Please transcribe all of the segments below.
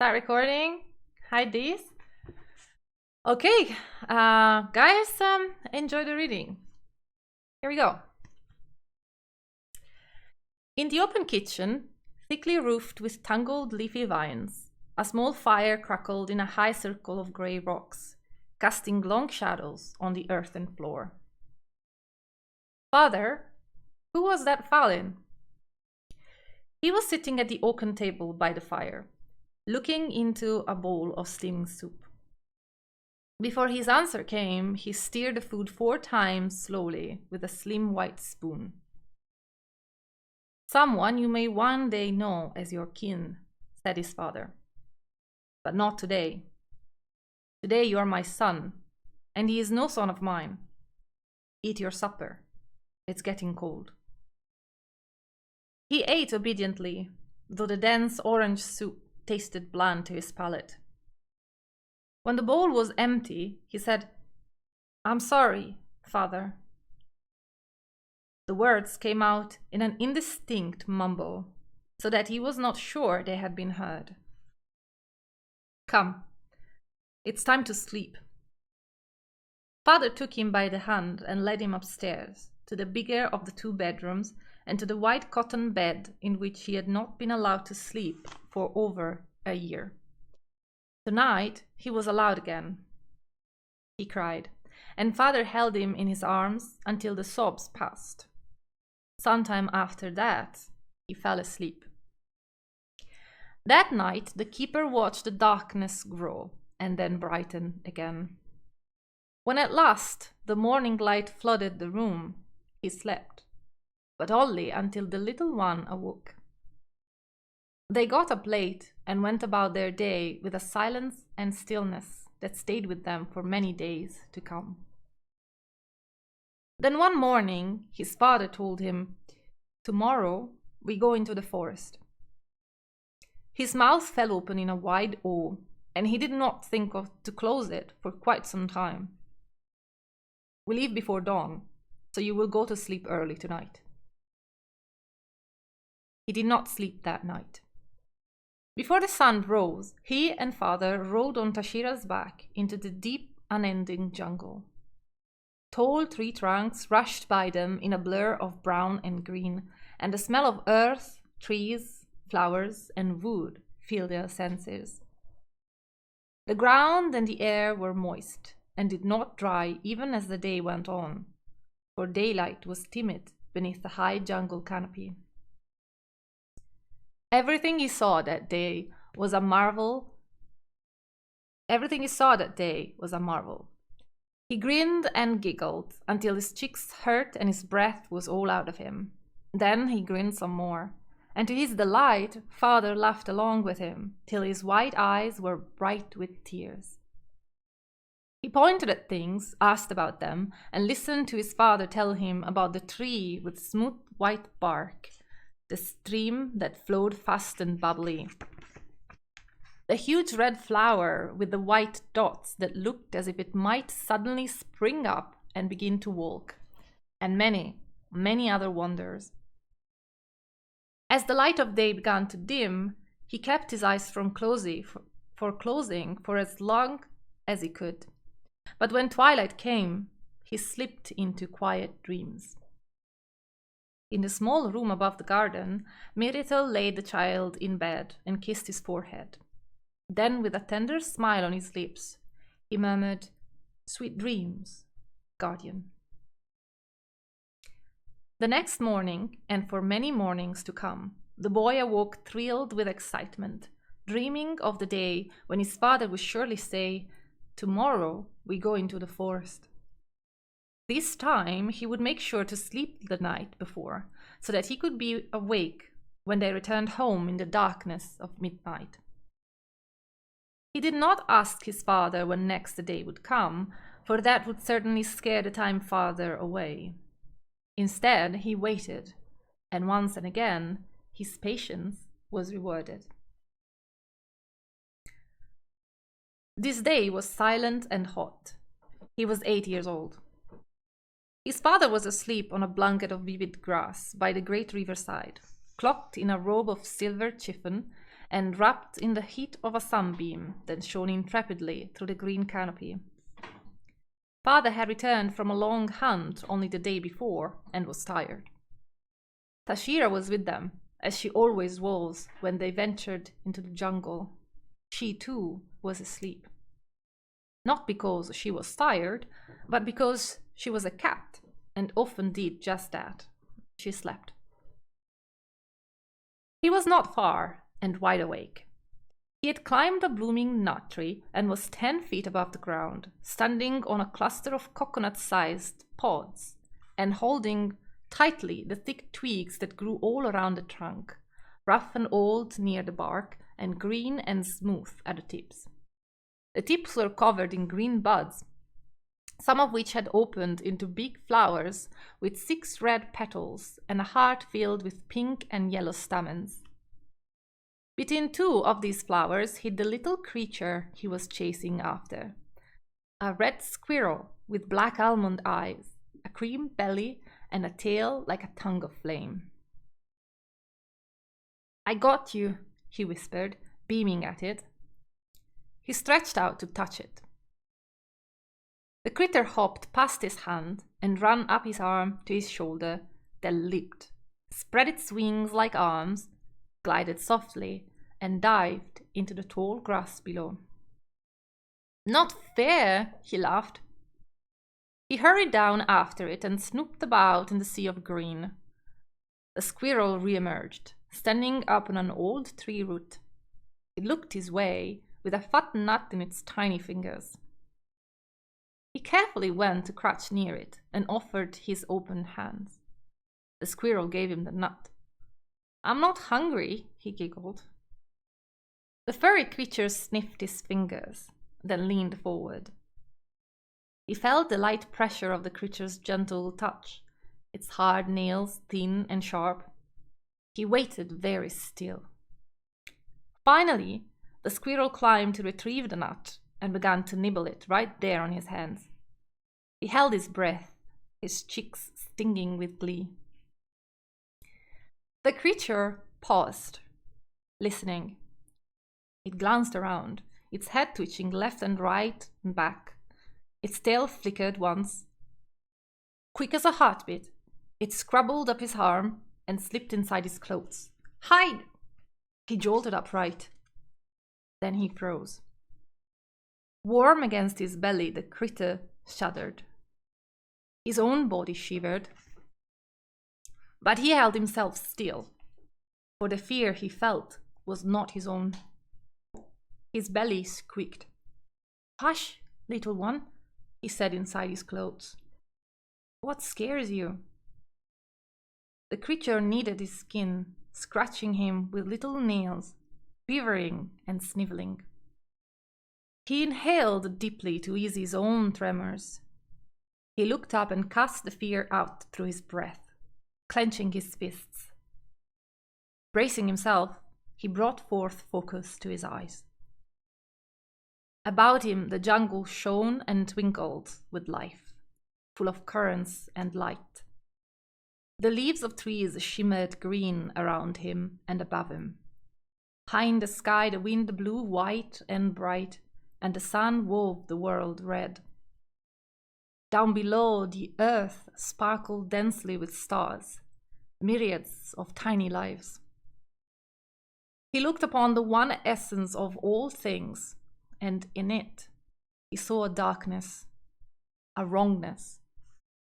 Start recording. Hide these. Okay, guys, enjoy the reading. Here we go. In the open kitchen, thickly roofed with tangled leafy vines, a small fire crackled in a high circle of grey rocks, casting long shadows on the earthen floor. Father, who was that falyn? He was sitting at the oaken table by the fire, looking into a bowl of steaming soup. Before his answer came, he stirred the food 4 times slowly with a slim white spoon. Someone you may one day know as your kin, said his father. But not today. Today you are my son, and he is no son of mine. Eat your supper. It's getting cold. He ate obediently, though the dense orange soup tasted bland to his palate. When the bowl was empty, he said, "I'm sorry, Father." The words came out in an indistinct mumble, so that he was not sure they had been heard. "Come, it's time to sleep." Father took him by the hand and led him upstairs, to the bigger of the 2 bedrooms and to the white cotton bed in which he had not been allowed to sleep for over a year. Tonight he was allowed again. He cried, and Father held him in his arms until the sobs passed. Sometime after that, he fell asleep. That night the keeper watched the darkness grow and then brighten again. When at last the morning light flooded the room, he slept, but only until the little one awoke. They got up late and went about their day with a silence and stillness that stayed with them for many days to come. Then one morning his father told him, "Tomorrow we go into the forest." His mouth fell open in a wide O, and he did not think to close it for quite some time. "We leave before dawn, so you will go to sleep early tonight." He did not sleep that night. Before the sun rose, he and Father rode on Tashira's back into the deep, unending jungle. Tall tree trunks rushed by them in a blur of brown and green, and the smell of earth, trees, flowers, and wood filled their senses. The ground and the air were moist, and did not dry even as the day went on, for daylight was timid beneath the high jungle canopy. Everything he saw that day was a marvel. He grinned and giggled until his cheeks hurt and his breath was all out of him. Then he grinned some more, and to his delight, Father laughed along with him till his white eyes were bright with tears. He pointed at things, asked about them, and listened to his father tell him about the tree with smooth white bark, the stream that flowed fast and bubbly, the huge red flower with the white dots that looked as if it might suddenly spring up and begin to walk, and many, many other wonders. As the light of day began to dim, he kept his eyes from closing for as long as he could. But when twilight came, he slipped into quiet dreams. In the small room above the garden, Mevidia laid the child in bed and kissed his forehead. Then, with a tender smile on his lips, he murmured, "Sweet dreams, guardian." The next morning, and for many mornings to come, the boy awoke thrilled with excitement, dreaming of the day when his father would surely say, "Tomorrow we go into the forest." This time he would make sure to sleep the night before, so that he could be awake when they returned home in the darkness of midnight. He did not ask his father when next the day would come, for that would certainly scare the time farther away. Instead, he waited, and once and again his patience was rewarded. This day was silent and hot. He was 8 years old. His father was asleep on a blanket of vivid grass by the great riverside, cloaked in a robe of silver chiffon and wrapped in the heat of a sunbeam that shone intrepidly through the green canopy. Father had returned from a long hunt only the day before and was tired. Tashira was with them, as she always was when they ventured into the jungle. She too was asleep. Not because she was tired, but because she was a cat and often did just that. She slept. He was not far and wide awake. He had climbed a blooming nut tree and was 10 feet above the ground, standing on a cluster of coconut-sized pods and holding tightly the thick twigs that grew all around the trunk, rough and old near the bark and green and smooth at the tips. The tips were covered in green buds, some of which had opened into big flowers with 6 red petals and a heart filled with pink and yellow stamens. Between 2 of these flowers hid the little creature he was chasing after, a red squirrel with black almond eyes, a cream belly, and a tail like a tongue of flame. "I got you," he whispered, beaming at it. He stretched out to touch it. The critter hopped past his hand and ran up his arm to his shoulder, then leaped, spread its wings like arms, glided softly, and dived into the tall grass below. "Not fair," he laughed. He hurried down after it and snooped about in the sea of green. The squirrel re-emerged, standing up on an old tree root. It looked his way, with a fat nut in its tiny fingers. He carefully went to crouch near it and offered his open hands. The squirrel gave him the nut. "I'm not hungry," he giggled. The furry creature sniffed his fingers, then leaned forward. He felt the light pressure of the creature's gentle touch, its hard nails thin and sharp. He waited very still. Finally, the squirrel climbed to retrieve the nut and began to nibble it right there on his hands. He held his breath, his cheeks stinging with glee. The creature paused, listening. It glanced around, its head twitching left and right and back. Its tail flickered once. Quick as a heartbeat, it scrabbled up his arm and slipped inside his clothes. "Hide!" He jolted upright. Then he froze. Warm against his belly, the critter shuddered. His own body shivered. But he held himself still, for the fear he felt was not his own. His belly squeaked. "Hush, little one," he said inside his clothes. "What scares you?" The creature kneaded his skin, scratching him with little nails, quivering and sniveling. He inhaled deeply to ease his own tremors. He looked up and cast the fear out through his breath, clenching his fists. Bracing himself, he brought forth focus to his eyes. About him the jungle shone and twinkled with life, full of currents and light. The leaves of trees shimmered green around him and above him. High in the sky the wind blew white and bright, and the sun wove the world red. Down below the earth sparkled densely with stars, myriads of tiny lives. He looked upon the one essence of all things, and in it he saw a darkness, a wrongness,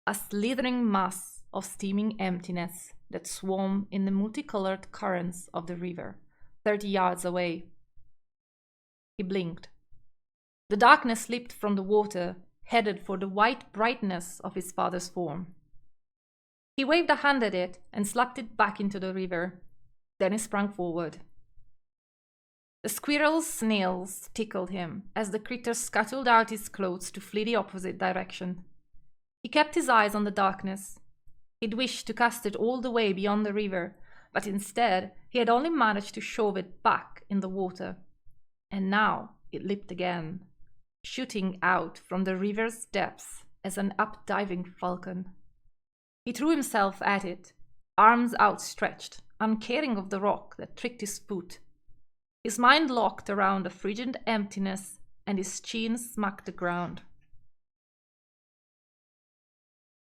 a slithering mass of steaming emptiness that swam in the multicolored currents of the river, 30 yards away. He blinked. The darkness slipped from the water, headed for the white brightness of his father's form. He waved a hand at it and slapped it back into the river. Then he sprang forward. The squirrel's nails tickled him as the critter scuttled out his clothes to flee the opposite direction. He kept his eyes on the darkness. He'd wished to cast it all the way beyond the river, but instead he had only managed to shove it back in the water. And now it leaped again, shooting out from the river's depths as an up-diving falcon. He threw himself at it, arms outstretched, uncaring of the rock that tricked his foot. His mind locked around a frigid emptiness, and his chin smacked the ground.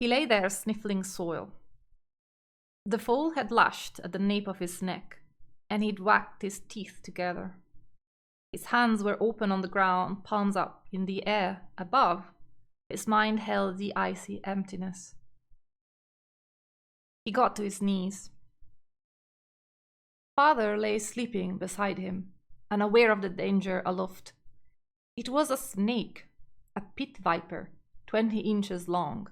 He lay there sniffling soil. The fall had lashed at the nape of his neck, and he'd whacked his teeth together. His hands were open on the ground, palms up in the air above. His mind held the icy emptiness. He got to his knees. Father lay sleeping beside him, unaware of the danger aloft. It was a snake, a pit viper, 20 inches long,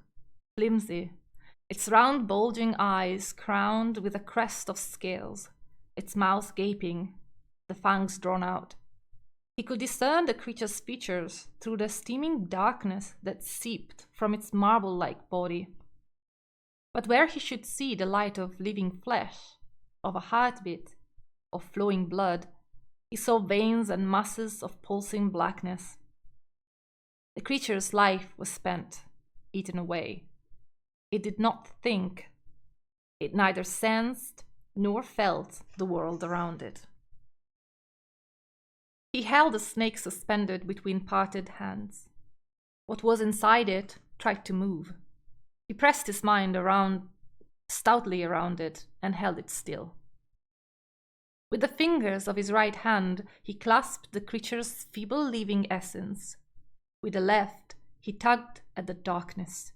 flimsy, its round bulging eyes crowned with a crest of scales, its mouth gaping, the fangs drawn out. He could discern the creature's features through the steaming darkness that seeped from its marble-like body. But where he should see the light of living flesh, of a heartbeat, of flowing blood, he saw veins and masses of pulsing blackness. The creature's life was spent, eaten away. It did not think. It neither sensed nor felt the world around it. He held the snake suspended between parted hands. What was inside it tried to move. He pressed his mind stoutly around it and held it still. With the fingers of his right hand, he clasped the creature's feeble living essence. With the left, he tugged at the darkness.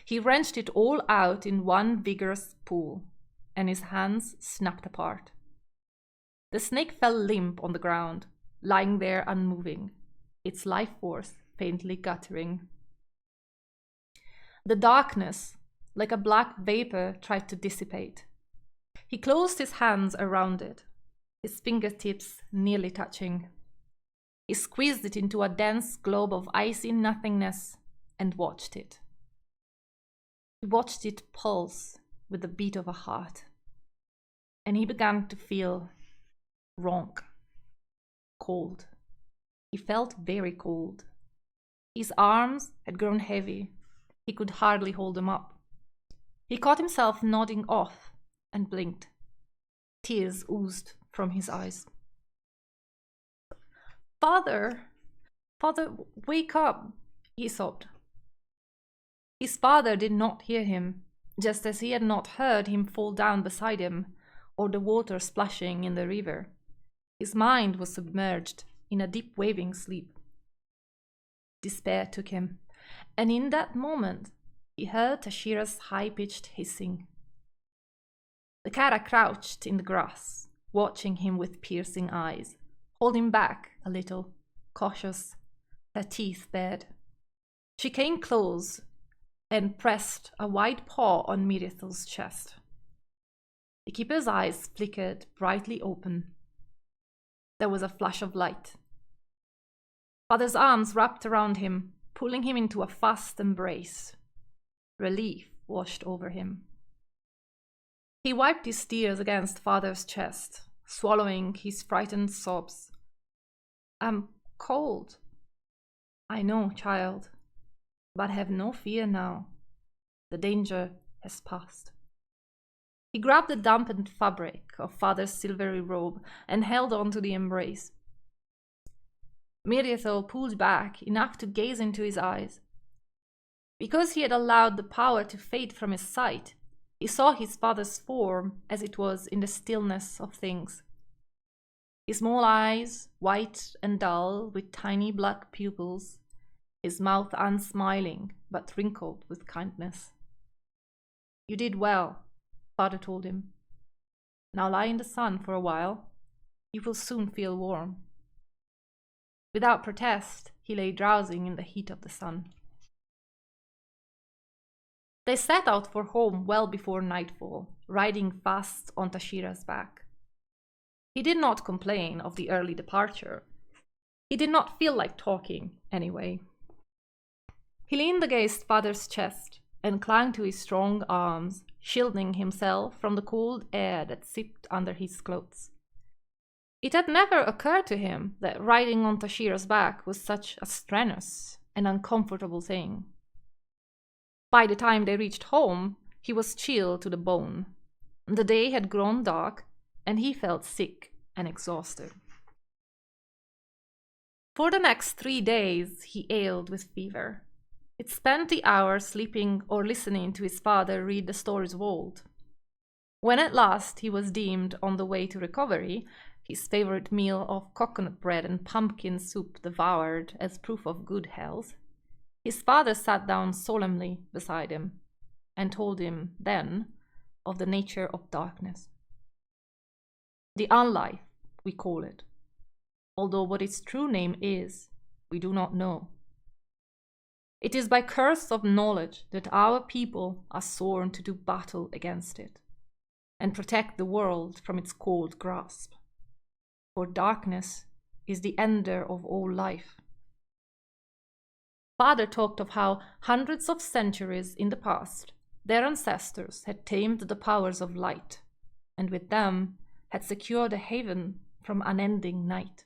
He wrenched it all out in one vigorous pull, and his hands snapped apart. The snake fell limp on the ground, lying there unmoving, its life force faintly guttering. The darkness, like a black vapor, tried to dissipate. He closed his hands around it, his fingertips nearly touching. He squeezed it into a dense globe of icy nothingness and watched it. He watched it pulse with the beat of a heart, and he began to feel wrong. Cold. He felt very cold. His arms had grown heavy. He could hardly hold them up. He caught himself nodding off and blinked. Tears oozed from his eyes. Father, wake up, he sobbed. His father did not hear him, just as he had not heard him fall down beside him or the water splashing in the river. His mind was submerged in a deep waving sleep. Despair took him, and in that moment he heard Tashira's high-pitched hissing. The Kara crouched in the grass, watching him with piercing eyes, holding back a little, cautious, her teeth bared. She came close and pressed a wide paw on Miriathel's chest. The keeper's eyes flickered brightly open. There was a flash of light. Father's arms wrapped around him, pulling him into a fast embrace. Relief washed over him. He wiped his tears against Father's chest, swallowing his frightened sobs. I'm cold. I know, child, but have no fear now. The danger has passed. He grabbed the dampened fabric of Father's silvery robe and held on to the embrace. Miriathel pulled back enough to gaze into his eyes. Because he had allowed the power to fade from his sight, he saw his father's form as it was in the stillness of things. His small eyes, white and dull, with tiny black pupils, his mouth unsmiling, but wrinkled with kindness. You did well, Father told him. Now lie in the sun for a while. You will soon feel warm. Without protest, he lay drowsing in the heat of the sun. They set out for home well before nightfall, riding fast on Tashira's back. He did not complain of the early departure. He did not feel like talking, anyway. He leaned against Father's chest and clung to his strong arms, shielding himself from the cold air that sipped under his clothes. It had never occurred to him that riding on Tashira's back was such a strenuous and uncomfortable thing. By the time they reached home, he was chilled to the bone. The day had grown dark, and he felt sick and exhausted. For the next 3 days he ailed with fever. It spent the hours sleeping or listening to his father read the stories of old. When at last he was deemed on the way to recovery, his favorite meal of coconut bread and pumpkin soup devoured as proof of good health, his father sat down solemnly beside him and told him then of the nature of darkness. The unlife, we call it, although what its true name is, we do not know. It is by curse of knowledge that our people are sworn to do battle against it and protect the world from its cold grasp. For darkness is the ender of all life. Father talked of how hundreds of centuries in the past, their ancestors had tamed the powers of light, and with them had secured a haven from unending night.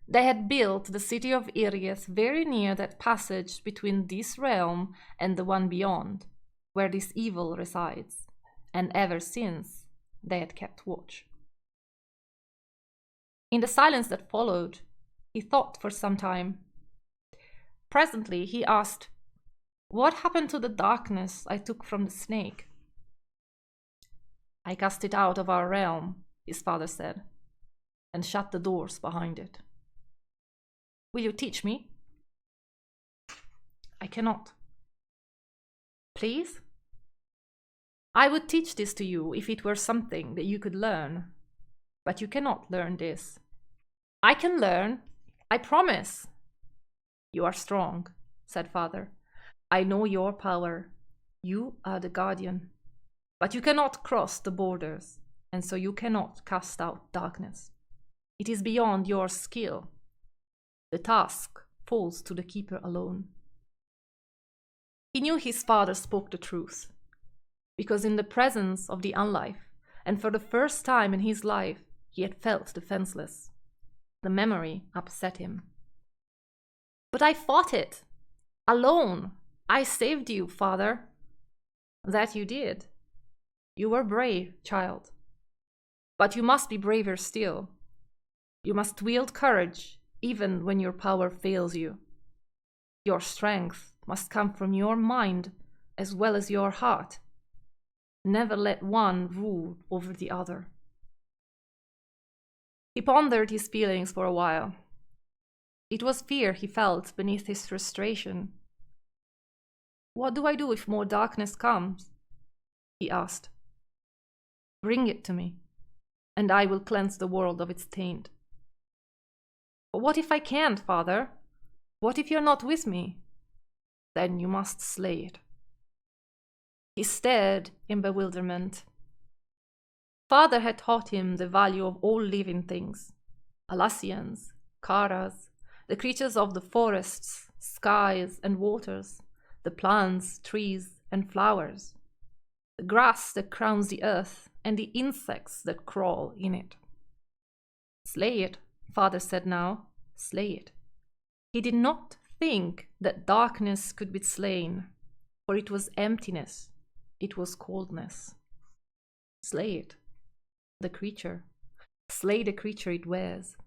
They had built the city of Irius very near that passage between this realm and the one beyond, where this evil resides, and ever since they had kept watch. In the silence that followed, he thought for some time. Presently he asked, "What happened to the darkness I took from the snake?" "I cast it out of our realm," his father said, "and shut the doors behind it." "Will you teach me?" "I cannot." "Please?" "I would teach this to you if it were something that you could learn, but you cannot learn this." "I can learn, I promise." "You are strong," said father. "I know your power. You are the guardian. But you cannot cross the borders, and so you cannot cast out darkness. It is beyond your skill. The task falls to the keeper alone." He knew his father spoke the truth, because in the presence of the unlife, and for the first time in his life, he had felt defenseless. The memory upset him. "But I fought it, alone. I saved you, father." "That you did. You were brave, child. But you must be braver still. You must wield courage even when your power fails you. Your strength must come from your mind as well as your heart. Never let one rule over the other." He pondered his feelings for a while. It was fear he felt beneath his frustration. "What do I do if more darkness comes?" he asked. "Bring it to me, and I will cleanse the world of its taint." "But what if I can't, father? What if you're not with me?" "Then you must slay it." He stared in bewilderment. Father had taught him the value of all living things, Alassians, Karas, the creatures of the forests, skies and waters, the plants, trees and flowers, the grass that crowns the earth and the insects that crawl in it. "Slay it," father said now, "slay it." He did not think that darkness could be slain, for it was emptiness, it was coldness. Slay it, the creature. Slay the creature it wears.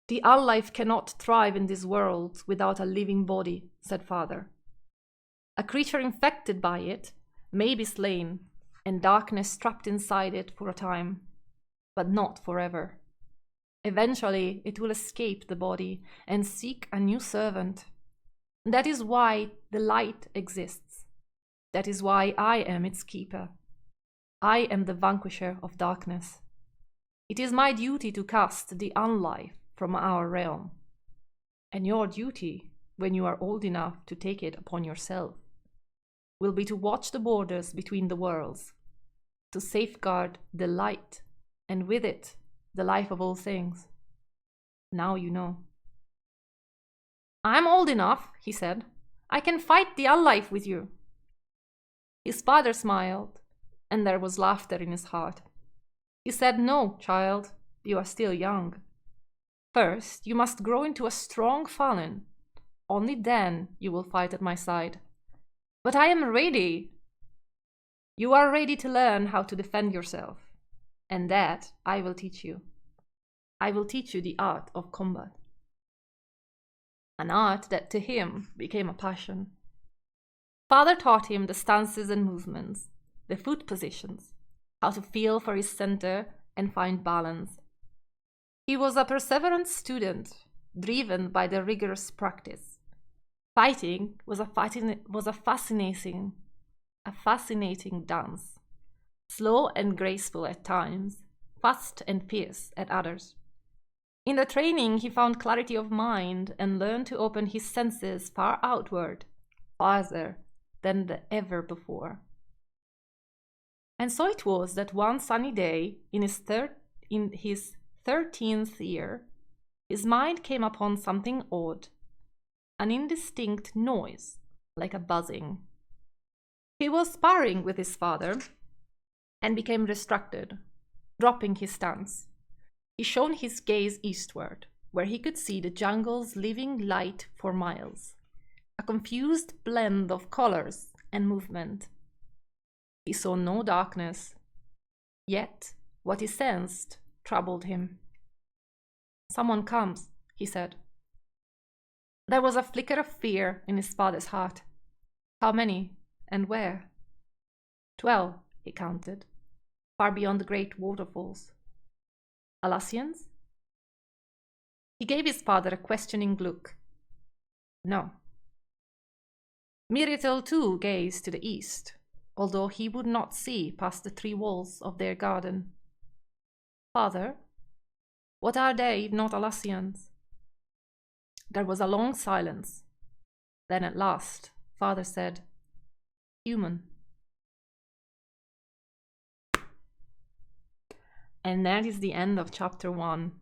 "The unlife cannot thrive in this world without a living body," said father. "A creature infected by it may be slain, and darkness trapped inside it for a time, but not forever. Eventually it will escape the body and seek a new servant. That is why the light exists. That is why I am its keeper. I am the vanquisher of darkness. It is my duty to cast the unlife from our realm, and your duty, when you are old enough to take it upon yourself, will be to watch the borders between the worlds, to safeguard the light, and with it, the life of all things. Now you know." "I'm old enough," he said. "I can fight the unlife with you." His father smiled, and there was laughter in his heart. He said, "No, child, you are still young. First, you must grow into a strong falyn. Only then you will fight at my side." "But I am ready." "You are ready to learn how to defend yourself, and that I will teach you. I will teach you the art of combat. An art that to him became a passion. Father taught him the stances and movements, the foot positions, how to feel for his center and find balance. He was a perseverant student, driven by the rigorous practice. Fighting was a fascinating dance, slow and graceful at times, fast and fierce at others. In the training, he found clarity of mind and learned to open his senses far outward, farther than ever before. And so it was that one sunny day, in his 13th year, his mind came upon something odd, an indistinct noise, like a buzzing. He was sparring with his father and became distracted, dropping his stance. He shone his gaze eastward, where he could see the jungle's living light for miles, a confused blend of colors and movement. He saw no darkness, yet what he sensed troubled him. "Someone comes," he said. There was a flicker of fear in his father's heart. How many, and where? 12, he counted, far beyond the great waterfalls. Alassians? He gave his father a questioning look. No. Miritel too gazed to the east, although he would not see past the 3 walls of their garden. Father, what are they if not Alassians? There was a long silence. Then at last, father said, "Human." And that is the end of chapter 1.